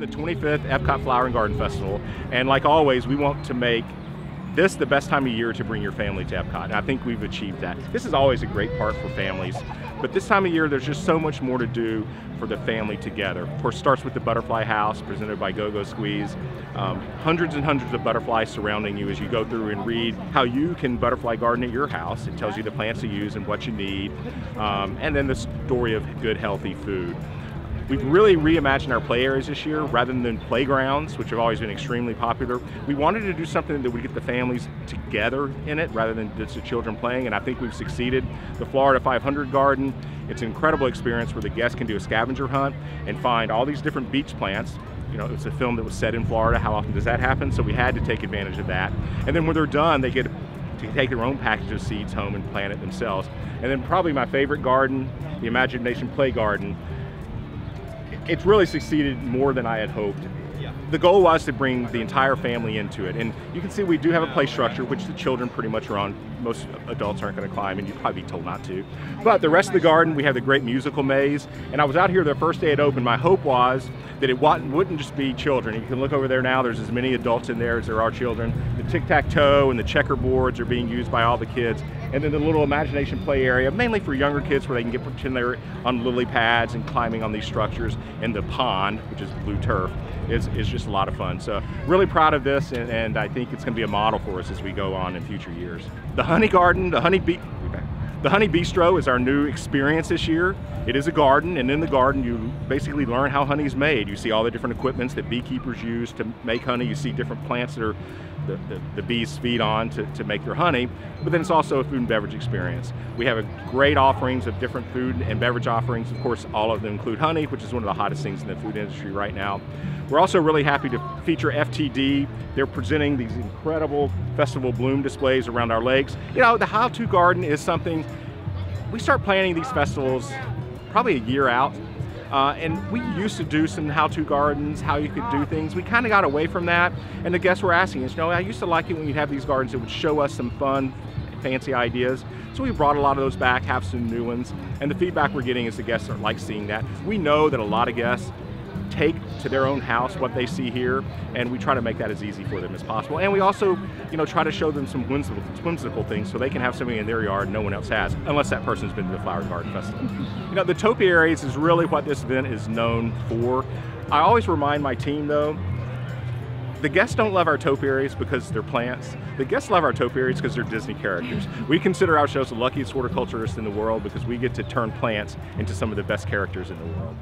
is the 25th Epcot Flower and Garden Festival, and like always, we want to make this the best time of year to bring your family to Epcot, and I think we've achieved that. This is always a great park for families, but this time of year there's just so much more to do for the family together. Of course, it starts with the Butterfly House presented by Go-Go Squeeze. Hundreds and hundreds of butterflies surrounding you as you go through and read how you can butterfly garden at your house. It tells you the plants to use and what you need, and then the story of good, healthy food. We've really reimagined our play areas this year. Rather than playgrounds, which have always been extremely popular, we wanted to do something that would get the families together in it rather than just the children playing, and I think we've succeeded. The Florida 500 Garden, it's an incredible experience where the guests can do a scavenger hunt and find all these different beach plants. You know, it's a film that was set in Florida. How often does that happen? So we had to take advantage of that. And then when they're done, they get to take their own package of seeds home and plant it themselves. And then probably my favorite garden, the Imagination Play Garden. It's really succeeded more than I had hoped. The goal was to bring the entire family into it, and you can see we do have a play structure which the children pretty much are on. Most adults aren't going to climb, and you'd probably be told not to. But the rest of the garden, we have the great musical maze, and I was out here the first day it opened. My hope was that it wouldn't just be children. You can look over there now, there's as many adults in there as there are children. The tic-tac-toe and the checkerboards are being used by all the kids, and then the little imagination play area, mainly for younger kids where they can get pretend they're on lily pads and climbing on these structures, and the pond, which is blue turf, is just a lot of fun. So really proud of this, and I think it's going to be a model for us as we go on in future years. The Honey Garden, the Honey Bistro is our new experience this year. It is a garden, and in the garden you basically learn how honey is made. You see all the different equipments that beekeepers use to make honey. You see different plants that are the bees feed on to make their honey, but then it's also a food and beverage experience. We have a great offerings of different food and beverage offerings. Of course, all of them include honey, which is one of the hottest things in the food industry right now. We're also really happy to feature FTD. They're presenting these incredible festival bloom displays around our lakes. You know, the how-to garden is something, we start planning these festivals probably a year out. And we used to do some how-to gardens, how you could do things. We kind of got away from that, and the guests were asking us, you know, I used to like it when you'd have these gardens that would show us some fun, fancy ideas. So we brought a lot of those back, have some new ones, and the feedback we're getting is the guests are like seeing that. We know that a lot of guests take to their own house what they see here, and we try to make that as easy for them as possible. And we also, you know, try to show them some whimsical things so they can have something in their yard no one else has, unless that person's been to the Flower Garden Festival. You know, the topiaries is really what this event is known for. I always remind my team though, the guests don't love our topiaries because they're plants. The guests love our topiaries because they're Disney characters. We consider our shows the luckiest horticulturists in the world because we get to turn plants into some of the best characters in the world.